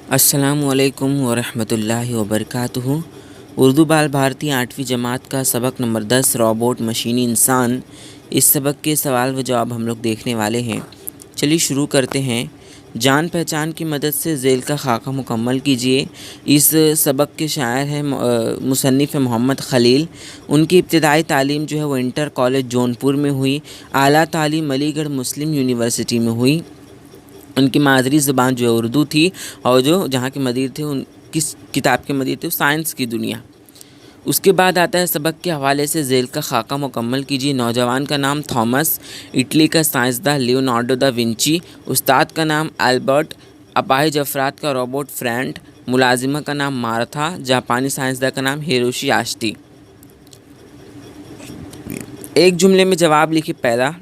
अस्सलामुअलैकुम वरहमतुल्लाहि वबरकातुहू। उर्दू बाल भारती 8वीं जमात का सबक नंबर 10 रोबोट मशीनी इंसान। इस सबक के सवाल व जवाब हम लोग देखने वाले हैं। चलिए शुरू करते हैं। जान पहचान की मदद से ज़ेल का खाका मुकम्मल कीजिए। इस सबक के शायर हैं मुसन्निफ़ मोहम्मद ख़लील। उनकी इब्तदाई तालीम जो है वो इंटर कॉलेज जौनपुर में हुई। आला तालीम अलीगढ़ मुस्लिम यूनिवर्सिटी में हुई। उनकी मादरी ज़ुबान जो है उर्दू थी और जो जहाँ के मदीर थे उन किस किताब के मदीर थे, साइंस की दुनिया। उसके बाद आता है सबक के हवाले से ज़ेल का खाका मुकम्मल कीजिए। नौजवान का नाम थॉमस, इटली का साइंसदान लियोनार्डो दा विंची, उस्ताद का नाम एल्बर्ट, अपाहिज अफराद का रोबोट फ्रैंड, मुलाजिमा का नाम मार्था, जापानी साइंसदान का नाम हिरोशी आश्टी। एक जुमले में जवाब लिखिए। पहला,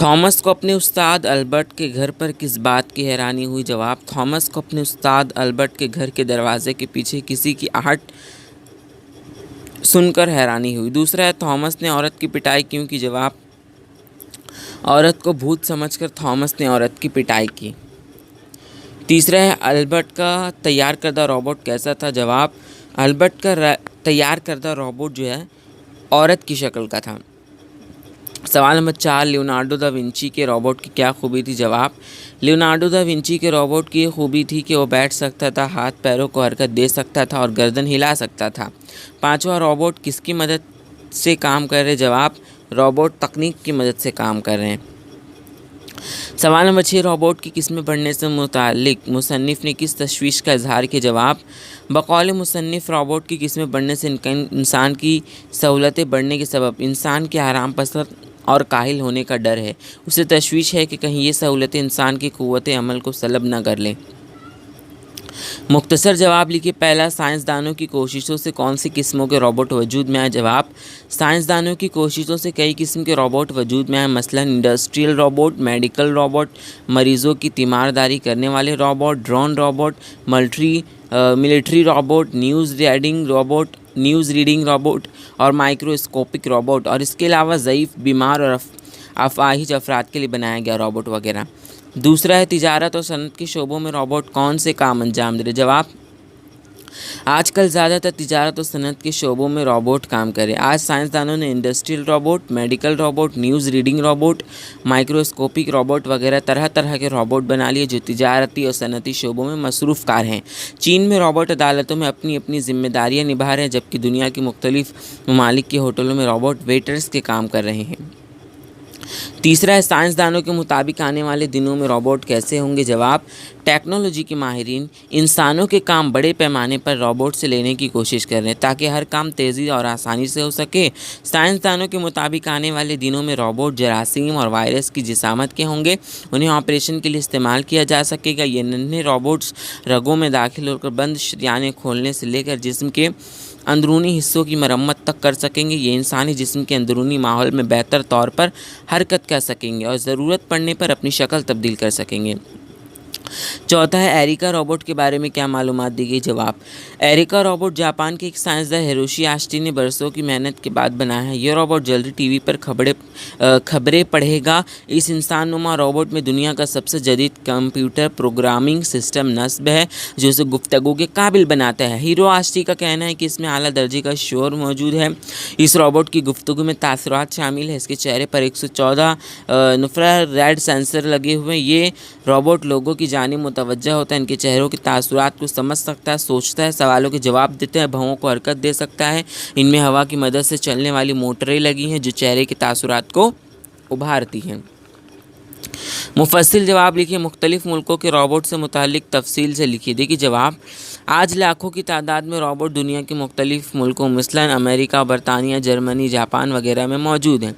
थॉमस को अपने उस्ताद अल्बर्ट के घर पर किस बात की हैरानी हुई? जवाब, थॉमस को अपने उस्ताद अल्बर्ट के घर के दरवाजे के पीछे किसी की आहट सुनकर हैरानी हुई। दूसरा है, थॉमस ने औरत की पिटाई क्यों की? जवाब, औरत को भूत समझकर थॉमस ने औरत की पिटाई की। तीसरा है, अल्बर्ट का तैयार करदा रोबोट कैसा था? जवाब, अल्बर्ट का तैयार करदा रोबोट जो है औरत की शक्ल का था। सवाल नंबर 4, लियोनार्डो दा विंची के रोबोट की क्या खूबी थी? जवाब, लियोनार्डो दा विंची के रोबोट की ये खूबी थी कि वो बैठ सकता था, हाथ पैरों को हरकत दे सकता था और गर्दन हिला सकता था। पांचवा, रोबोट किसकी मदद से काम कर रहे? जवाब, रोबोट तकनीक की मदद से काम कर रहे हैं। सवाल नंबर 6, रोबोट की किस्में बढ़ने से मुतालिक मुसन्निफ़ ने किस तशवीश का इजहार किया? जवाब, बकौल मुसन्निफ़ रोबोट की किस्में बढ़ने से इंसान की सहूलतें बढ़ने के सबब इंसान के आराम पसंद और काहिल होने का डर है। उसे तशवीश है कि कहीं ये सहूलतें इंसान की क़ुव्वत अमल को सलब न कर लें। मुख्तसर जवाब लिखिए। पहला, साइंसदानों की कोशिशों से कौन सी किस्मों के रोबोट वजूद में आए? जवाब, साइंसदानों की कोशिशों से कई किस्म के रोबोट वजूद में आए। मसलन इंडस्ट्रियल रोबोट, मेडिकल रोबोट, मरीज़ों की तीमारदारी करने वाले robot, drone robot, military robot, news reading robot और माइक्रोस्कोपिक रोबोट, और इसके अलावा ज़ईफ़, बीमार और अपाहिज अफराद के लिए बनाया गया रोबोट वगैरह। दूसरा है, तिजारत और सनत के शोबों में रोबोट कौन से काम अंजाम दे रहे? जवाब, आजकल ज़्यादातर तिजारत और सनत के शोबों में रोबोट काम करे। आज साइंसदानों ने industrial robot, medical robot, news reading robot, microscopic robot वगैरह तरह तरह के रोबोट बना लिए जो तिजारती और सनती शोबों में मसरूफ़ कार हैं। चीन में रोबोट अदालतों में अपनी अपनी जिम्मेदारियाँ निभा रहे हैं, जबकि दुनिया की मुख्तलिफ ममालिक के होटलों में रोबोट वेटर्स के काम कर रहे हैं। तीसरा है, साइंसदानों के मुताबिक आने वाले दिनों में रोबोट कैसे होंगे? जवाब, टेक्नोलॉजी के माहिरीन इंसानों के काम बड़े पैमाने पर रोबोट से लेने की कोशिश कर रहे हैं ताकि हर काम तेज़ी और आसानी से हो सके। साइंसदानों के मुताबिक आने वाले दिनों में रोबोट जरासीम और वायरस की जिसामत के होंगे। उन्हें ऑपरेशन के लिए इस्तेमाल किया जा सकेगा। ये नन्हे रोबोट्स रगों में दाखिल होकर बंद शरियाने खोलने से लेकर जिस्म के अंदरूनी हिस्सों की मरम्मत तक कर सकेंगे। ये इंसानी जिस्म के अंदरूनी माहौल में बेहतर तौर पर हरकत कर सकेंगे और ज़रूरत पड़ने पर अपनी शक्ल तब्दील कर सकेंगे। चौथा है, एरिका रोबोट के बारे में क्या मालूमात दी गई? जवाब, एरिका रोबोट जापान के एक साइंसदान हिरोशी आश्टी ने बरसों की मेहनत के बाद बनाया है। यह रोबोट जल्दी टीवी पर खबरें पढ़ेगा। इस इंसान नुमा रोबोट में दुनिया का सबसे जदीद कंप्यूटर प्रोग्रामिंग सिस्टम नस्ब है जो उसे गुफ्तगू के काबिल बनाता है। हीरो आश्टी का कहना है कि इसमें आला दर्जे का शोर मौजूद है। इस रोबोट की गुफ्तगू में तासुरात शामिल है। इसके चेहरे पर 114 इंफ्रारेड सेंसर लगे हुए हैं। ये रोबोट लोगों की जानिब मुतवज्जा होता है। इनके चेहरों के तासुरात को समझ सकता है, सोचता है, सवालों के जवाब देता है, भवों को हरकत दे सकता है। इनमें हवा की मदद से चलने वाली मोटरें लगी हैं जो चेहरे के तासुरात को उभारती हैं। मुफस्सिल जवाब लिखिए। मुख्तलिफ मुल्कों के रोबोट से मुतालिक तफसील से लिखिए। देखिए जवाब, आज लाखों की तादाद में रोबोट दुनिया के मुख्तलिफ मुल्कों मसलन अमेरिका, बरतानिया, जर्मनी, जापान वगैरह में मौजूद हैं।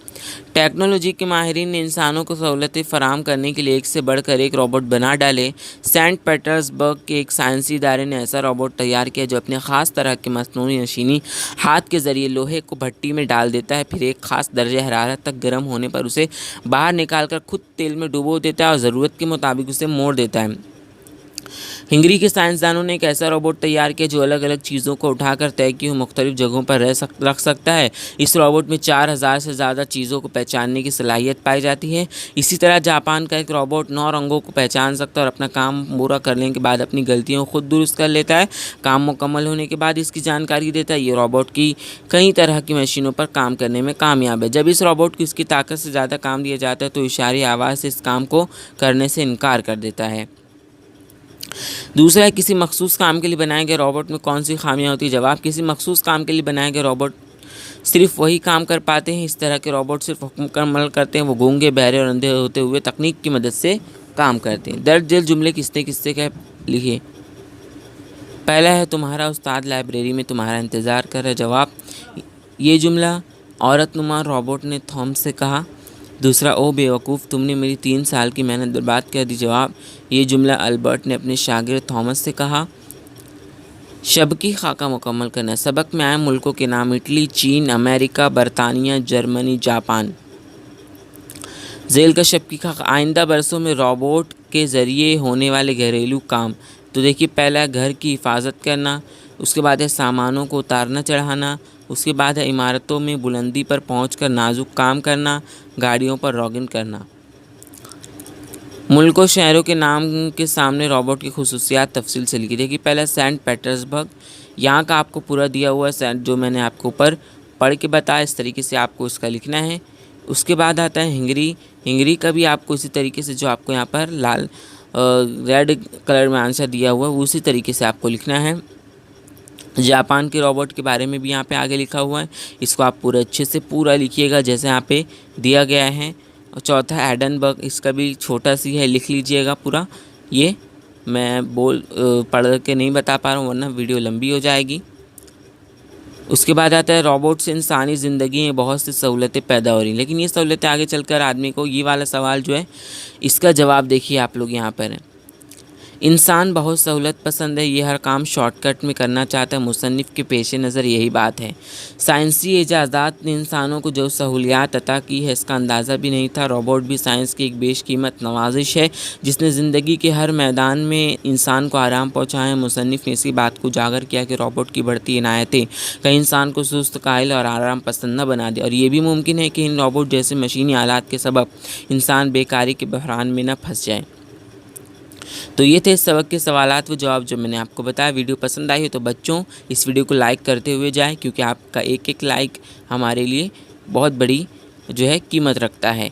टेक्नोलॉजी के माहिरीन ने इंसानों को सहूलतें फराहम करने के लिए एक से बढ़कर एक रोबोट बना डाले। सेंट पीटर्सबर्ग के एक साइंसी इदारे ने ऐसा रोबोट तैयार किया जो अपने ख़ास तरह के मसनूई मशीनी हाथ के ज़रिए लोहे को भट्टी में डाल देता है, फिर एक ख़ास दर्जे हरारत तक गर्म होने पर उसे बाहर निकाल कर खुद तेल में डुबो देता है और ज़रूरत के मुताबिक उसे मोड़ देता है। हिंगरी के साइंसदानों ने एक ऐसा रोबोट तैयार किया जो अलग अलग चीज़ों को उठाकर तय की हुई मुख्तलिफ जगहों पर रख सकता है। इस रोबोट में 4000 से ज़्यादा चीज़ों को पहचानने की सलाहियत पाई जाती है। इसी तरह जापान का एक रोबोट 9 रंगों को पहचान सकता है और अपना काम पूरा करने के बाद अपनी गलतियों को खुद दुरुस्त कर लेता है। काम मुकम्मल होने के बाद इसकी जानकारी देता है। ये रोबोट की कई तरह की मशीनों पर काम करने में कामयाब है। जब इस रोबोट को इसकी ताकत से ज़्यादा काम दिया जाता है तो इशारे आवाज़ से इस काम को करने से इनकार कर देता है। दूसरा है, किसी मखसूस काम के लिए बनाए गए रोबोट में कौन सी खामियां होती है? जवाब, किसी मखसूस काम के लिए बनाए गए रोबोट सिर्फ वही काम कर पाते हैं। इस तरह के रोबोट सिर्फ हुक्म का अमल करते हैं। वो गूंगे, बहरे और अंधे होते हुए तकनीक की मदद से काम करते हैं। दर्ज झेल जुमले किसने किससे कह लिखे? पहला है, तुम्हारा उस्ताद लाइब्रेरी में तुम्हारा इंतज़ार कर रहा है। जवाब, ये जुमला औरतनुमा रोबोट ने थॉमस से कहा। दूसरा, ओ बेवकूफ़, तुमने मेरी 3 साल की मेहनत बर्बाद कर दी। जवाब, ये जुमला अल्बर्ट ने अपने शागिर्द थॉमस से कहा। शब की खाका मुकम्मल करना। सबक में आए मुल्कों के नाम: इटली, चीन, अमेरिका, बरतानिया, जर्मनी, जापान। झेल का शब की खाका: आइंदा बरसों में रोबोट के ज़रिए होने वाले घरेलू काम। तो देखिए, पहला है घर की हिफाजत करना, उसके बाद है सामानों को उतारना चढ़ाना, उसके बाद है इमारतों में बुलंदी पर पहुंचकर नाजुक काम करना, गाड़ियों पर रॉगिंग करना। मुल्कों शहरों के नाम के सामने रोबोट की खुसूसियात तफसील से लिखी। देखिए, पहला सेंट पीटर्सबर्ग, यहाँ का आपको पूरा दिया हुआ है जो मैंने आपको ऊपर पढ़ के बताया, इस तरीके से आपको इसका लिखना है। उसके बाद आता है हिंगरी। हिंगरी का भी आपको इसी तरीके से जो आपको यहाँ पर लाल रेड कलर में आंसर दिया हुआ है उसी तरीके से आपको लिखना है। जापान के रोबोट के बारे में भी यहाँ पे आगे लिखा हुआ है, इसको आप पूरा अच्छे से पूरा लिखिएगा जैसे यहाँ पे दिया गया है। और चौथा एडनबर्ग, इसका भी छोटा सी है, लिख लीजिएगा पूरा। ये मैं पढ़ के नहीं बता पा रहा हूँ वरना वीडियो लंबी हो जाएगी। उसके बाद आता है रोबोट से इंसानी ज़िंदगी में बहुत सी सहूलतें पैदा हो रही हैं, लेकिन ये सहूलतें आगे चलकर आदमी को, ये वाला सवाल जो है इसका जवाब देखिए आप लोग यहाँ पर है। इंसान बहुत सहूलत पसंद है, ये हर काम शॉर्टकट में करना चाहता है। मुसन्निफ़ के पेश नज़र यही बात है। साइंसी इजाज़ात ने इंसानों को जो सहूलियात अता की है इसका अंदाज़ा भी नहीं था। रोबोट भी साइंस की एक बेशकीमत नवाजिश है जिसने ज़िंदगी के हर मैदान में इंसान को आराम पहुँचाया है। मुसन्निफ़ ने इसी बात को उजागर किया कि रोबोट की बढ़ती इनायतें कई इंसान को सुस्त, कायल और आराम पसंद न बना दे, और ये भी मुमकिन है कि इन रोबोट जैसे मशीनी आलात के सबब इंसान बेकारी के बहरान में न फंस जाए। तो ये थे इस सबक के सवालात व जवाब जो मैंने आपको बताया। वीडियो पसंद आई हो तो बच्चों इस वीडियो को लाइक करते हुए जाएं, क्योंकि आपका एक एक लाइक हमारे लिए बहुत बड़ी जो है कीमत रखता है।